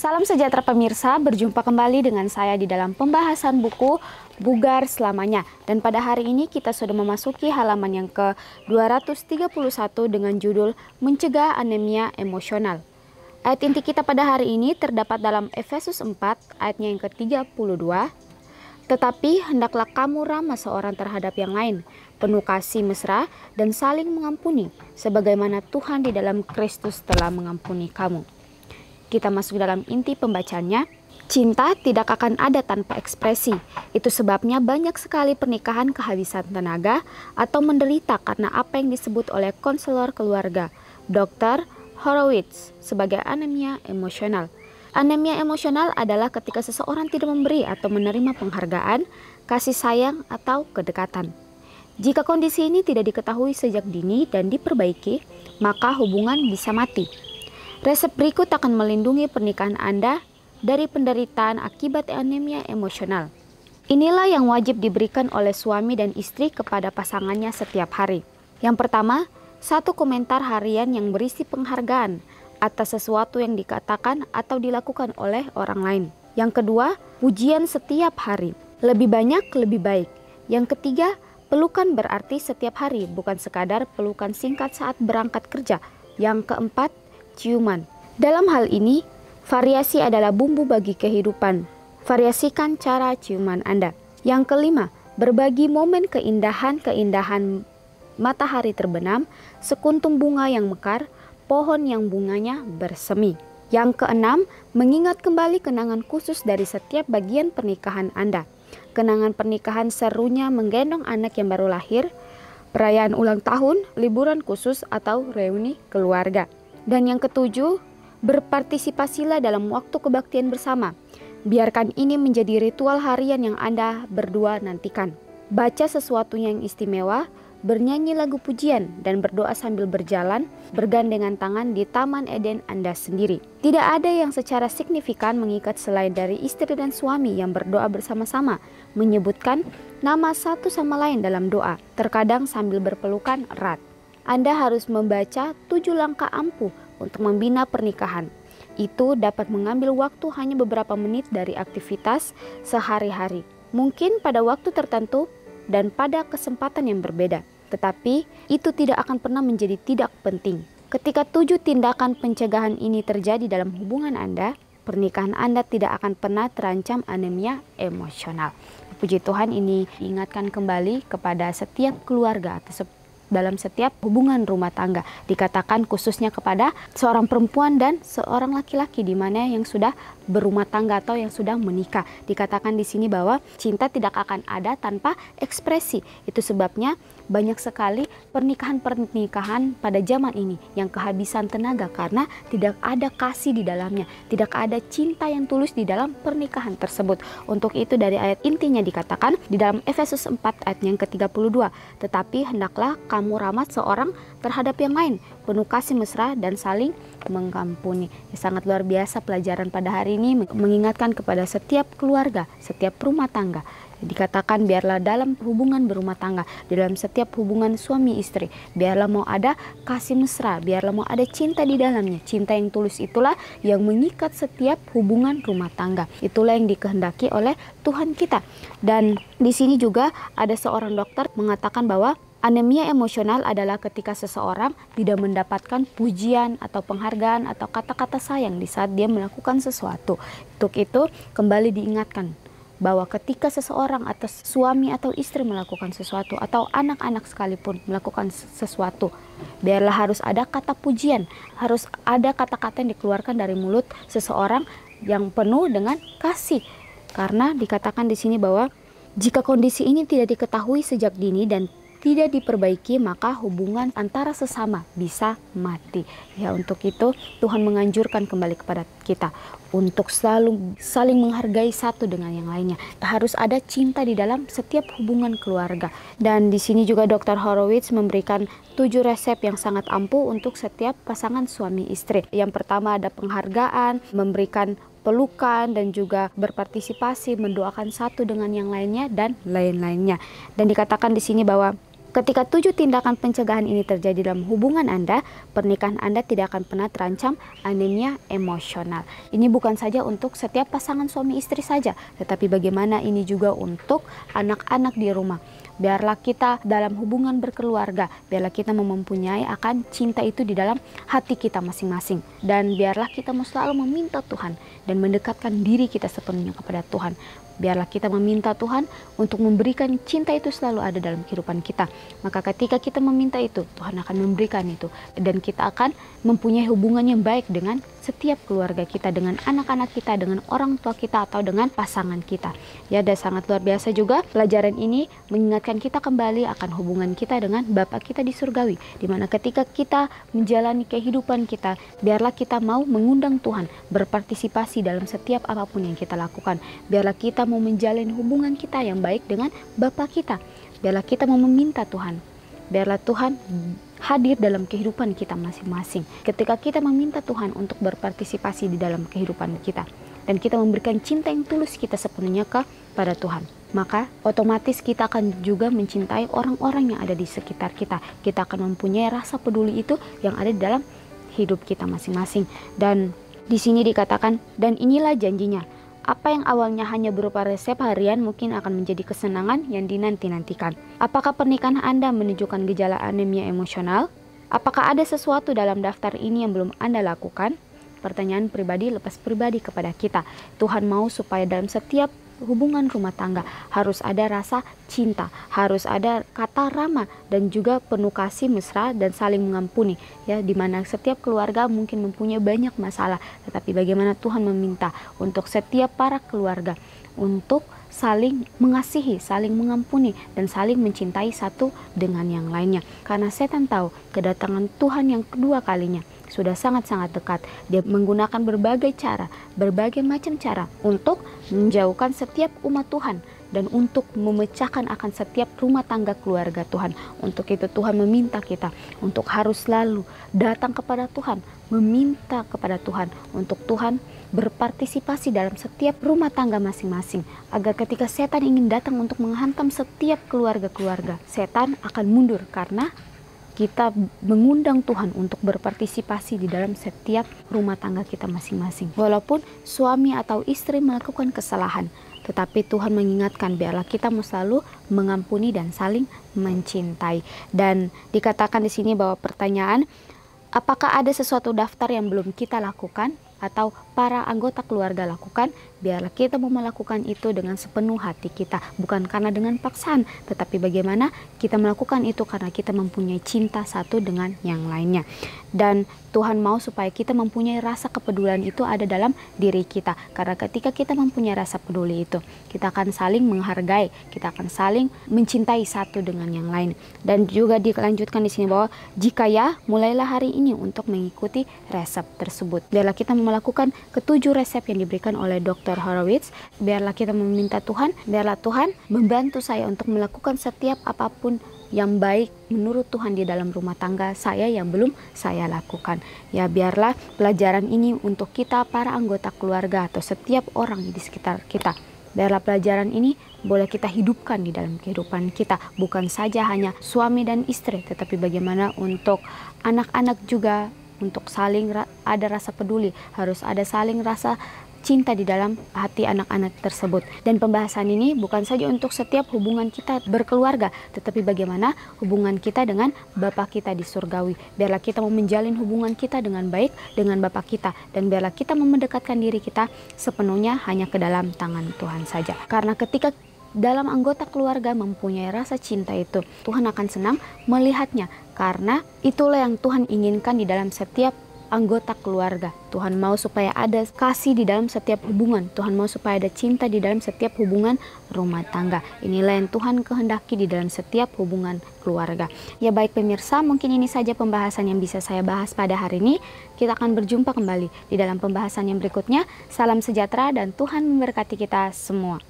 Salam sejahtera pemirsa, berjumpa kembali dengan saya di dalam pembahasan buku Bugar Selamanya. Dan pada hari ini kita sudah memasuki halaman yang ke-231 dengan judul Mencegah Anemia Emosional. Ayat inti kita pada hari ini terdapat dalam Efesus 4 ayatnya yang ke-32. Tetapi hendaklah kamu ramah seorang terhadap yang lain, penuh kasih mesra dan saling mengampuni, sebagaimana Tuhan di dalam Kristus telah mengampuni kamu. Kita masuk dalam inti pembacanya. Cinta tidak akan ada tanpa ekspresi. Itu sebabnya banyak sekali pernikahan kehabisan tenaga atau menderita karena apa yang disebut oleh konselor keluarga, Dr. Horowitz, sebagai anemia emosional. Anemia emosional adalah ketika seseorang tidak memberi atau menerima penghargaan, kasih sayang, atau kedekatan. Jika kondisi ini tidak diketahui sejak dini dan diperbaiki, maka hubungan bisa mati. Resep berikut akan melindungi pernikahan Anda dari penderitaan akibat anemia emosional. Inilah yang wajib diberikan oleh suami dan istri kepada pasangannya setiap hari. Yang pertama, satu komentar harian yang berisi penghargaan atas sesuatu yang dikatakan atau dilakukan oleh orang lain. Yang kedua, pujian setiap hari. Lebih banyak, lebih baik. Yang ketiga, pelukan berarti setiap hari, bukan sekadar pelukan singkat saat berangkat kerja. Yang keempat, ciuman. Dalam hal ini, variasi adalah bumbu bagi kehidupan. Variasikan cara ciuman Anda. Yang kelima, berbagi momen keindahan matahari terbenam, sekuntum bunga yang mekar, pohon yang bunganya bersemi. Yang keenam, mengingat kembali kenangan khusus dari setiap bagian pernikahan Anda. Kenangan pernikahan serunya menggendong anak yang baru lahir, perayaan ulang tahun, liburan khusus, atau reuni keluarga. Dan yang ketujuh, berpartisipasilah dalam waktu kebaktian bersama. Biarkan ini menjadi ritual harian yang Anda berdua nantikan. Baca sesuatu yang istimewa, bernyanyi lagu pujian, dan berdoa sambil berjalan, bergandengan tangan di Taman Eden Anda sendiri. Tidak ada yang secara signifikan mengikat selain dari istri dan suami yang berdoa bersama-sama, menyebutkan nama satu sama lain dalam doa, terkadang sambil berpelukan erat. Anda harus membaca 7 langkah ampuh untuk membina pernikahan. Itu dapat mengambil waktu hanya beberapa menit dari aktivitas sehari-hari. Mungkin pada waktu tertentu dan pada kesempatan yang berbeda. Tetapi itu tidak akan pernah menjadi tidak penting. Ketika 7 tindakan pencegahan ini terjadi dalam hubungan Anda, pernikahan Anda tidak akan pernah terancam anemia emosional. Puji Tuhan, ini diingatkan kembali kepada setiap keluarga atau dalam setiap hubungan rumah tangga, dikatakan khususnya kepada seorang perempuan dan seorang laki-laki di mana yang sudah berumah tangga atau yang sudah menikah. Dikatakan di sini bahwa cinta tidak akan ada tanpa ekspresi. Itu sebabnya banyak sekali pernikahan-pernikahan pada zaman ini yang kehabisan tenaga karena tidak ada kasih di dalamnya, tidak ada cinta yang tulus di dalam pernikahan tersebut. Untuk itu dari ayat intinya dikatakan di dalam Efesus 4 ayat yang ke-32, tetapi hendaklah kamu ramah seorang terhadap yang lain, penuh kasih mesra dan saling mengampuni. Sangat luar biasa pelajaran pada hari ini, mengingatkan kepada setiap keluarga, setiap rumah tangga. Dikatakan biarlah dalam hubungan berumah tangga, dalam setiap hubungan suami istri, biarlah mau ada kasih mesra, biarlah mau ada cinta di dalamnya. Cinta yang tulus itulah yang mengikat setiap hubungan rumah tangga. Itulah yang dikehendaki oleh Tuhan kita. Dan di sini juga ada seorang dokter mengatakan bahwa anemia emosional adalah ketika seseorang tidak mendapatkan pujian atau penghargaan atau kata-kata sayang di saat dia melakukan sesuatu. Untuk itu kembali diingatkan bahwa ketika seseorang atau suami atau istri melakukan sesuatu atau anak-anak sekalipun melakukan sesuatu, biarlah harus ada kata pujian, harus ada kata-kata yang dikeluarkan dari mulut seseorang yang penuh dengan kasih. Karena dikatakan di sini bahwa jika kondisi ini tidak diketahui sejak dini dan tidak diperbaiki, maka hubungan antara sesama bisa mati. Ya, untuk itu Tuhan menganjurkan kembali kepada kita untuk selalu saling menghargai satu dengan yang lainnya. Harus ada cinta di dalam setiap hubungan keluarga. Dan di sini juga Dr. Horowitz memberikan 7 resep yang sangat ampuh untuk setiap pasangan suami istri. Yang pertama ada penghargaan, memberikan pelukan, dan juga berpartisipasi, mendoakan satu dengan yang lainnya, dan lain-lainnya. Dan dikatakan di sini bahwa Ketika 7 tindakan pencegahan ini terjadi dalam hubungan Anda, pernikahan Anda tidak akan pernah terancam anemia emosional. Ini bukan saja untuk setiap pasangan suami istri saja, tetapi bagaimana ini juga untuk anak-anak di rumah. Biarlah kita dalam hubungan berkeluarga, biarlah kita mempunyai akan cinta itu di dalam hati kita masing-masing. Dan biarlah kita selalu meminta Tuhan dan mendekatkan diri kita sepenuhnya kepada Tuhan. Biarlah kita meminta Tuhan untuk memberikan cinta itu selalu ada dalam kehidupan kita. Maka ketika kita meminta itu, Tuhan akan memberikan itu. Dan kita akan mempunyai hubungan yang baik dengan setiap keluarga kita, dengan anak-anak kita, dengan orang tua kita, atau dengan pasangan kita. Ya, dan sangat luar biasa juga pelajaran ini mengingatkan kita kembali akan hubungan kita dengan Bapa kita di surgawi. Dimana ketika kita menjalani kehidupan kita, biarlah kita mau mengundang Tuhan berpartisipasi dalam setiap apapun yang kita lakukan. Biarlah kita mau menjalin hubungan kita yang baik dengan Bapa kita. Biarlah kita mau meminta Tuhan. Biarlah Tuhan hadir dalam kehidupan kita masing-masing. Ketika kita meminta Tuhan untuk berpartisipasi di dalam kehidupan kita, dan kita memberikan cinta yang tulus kita sepenuhnya kepada Tuhan, maka otomatis kita akan juga mencintai orang-orang yang ada di sekitar kita. Kita akan mempunyai rasa peduli itu yang ada di dalam hidup kita masing-masing. Dan di sini dikatakan, dan inilah janjinya, apa yang awalnya hanya berupa resep harian mungkin akan menjadi kesenangan yang dinanti-nantikan. Apakah pernikahan Anda menunjukkan gejala anemia emosional? Apakah ada sesuatu dalam daftar ini yang belum Anda lakukan? Pertanyaan pribadi lepas pribadi kepada kita. Tuhan mau supaya dalam setiap hubungan rumah tangga harus ada rasa cinta, harus ada kata ramah, dan juga penuh kasih mesra dan saling mengampuni. Ya, dimana setiap keluarga mungkin mempunyai banyak masalah, tetapi bagaimana Tuhan meminta untuk setiap para keluarga untuk saling mengasihi, saling mengampuni, dan saling mencintai satu dengan yang lainnya. Karena setan tahu kedatangan Tuhan yang kedua kalinya sudah sangat-sangat dekat. Dia menggunakan berbagai cara, berbagai macam cara untuk menjauhkan setiap umat Tuhan dan untuk memecahkan akan setiap rumah tangga keluarga Tuhan. Untuk itu Tuhan meminta kita untuk harus selalu datang kepada Tuhan, meminta kepada Tuhan untuk Tuhan berpartisipasi dalam setiap rumah tangga masing-masing, agar ketika setan ingin datang untuk menghantam setiap keluarga-keluarga, setan akan mundur karena kita mengundang Tuhan untuk berpartisipasi di dalam setiap rumah tangga kita masing-masing. Walaupun suami atau istri melakukan kesalahan, tetapi Tuhan mengingatkan biarlah kita selalu mengampuni dan saling mencintai. Dan dikatakan di sini bahwa pertanyaan, apakah ada sesuatu daftar yang belum kita lakukan atau para anggota keluarga lakukan? Biarlah kita mau melakukan itu dengan sepenuh hati kita, bukan karena dengan paksaan, tetapi bagaimana kita melakukan itu karena kita mempunyai cinta satu dengan yang lainnya. Dan Tuhan mau supaya kita mempunyai rasa kepedulian itu ada dalam diri kita, karena ketika kita mempunyai rasa peduli itu, kita akan saling menghargai, kita akan saling mencintai satu dengan yang lain. Dan juga dilanjutkan di sini bahwa jika ya, mulailah hari ini untuk mengikuti resep tersebut. Biarlah kita melakukan ketujuh resep yang diberikan oleh Dr. Horowitz. Biarlah kita meminta Tuhan, biarlah Tuhan membantu saya untuk melakukan setiap apapun yang baik menurut Tuhan di dalam rumah tangga saya yang belum saya lakukan. Ya, biarlah pelajaran ini untuk kita para anggota keluarga atau setiap orang di sekitar kita. Biarlah pelajaran ini boleh kita hidupkan di dalam kehidupan kita, bukan saja hanya suami dan istri, tetapi bagaimana untuk anak-anak juga, untuk saling ada rasa peduli, harus ada saling rasa cinta di dalam hati anak-anak tersebut. Dan pembahasan ini bukan saja untuk setiap hubungan kita berkeluarga, tetapi bagaimana hubungan kita dengan Bapa kita di surgawi. Biarlah kita mau menjalin hubungan kita dengan baik dengan Bapa kita, dan biarlah kita mendekatkan diri kita sepenuhnya hanya ke dalam tangan Tuhan saja. Karena ketika dalam anggota keluarga mempunyai rasa cinta itu, Tuhan akan senang melihatnya, karena itulah yang Tuhan inginkan di dalam setiap anggota keluarga. Tuhan mau supaya ada kasih di dalam setiap hubungan. Tuhan mau supaya ada cinta di dalam setiap hubungan rumah tangga. Inilah yang Tuhan kehendaki di dalam setiap hubungan keluarga. Ya, baik pemirsa, mungkin ini saja pembahasan yang bisa saya bahas pada hari ini. Kita akan berjumpa kembali di dalam pembahasan yang berikutnya. Salam sejahtera dan Tuhan memberkati kita semua.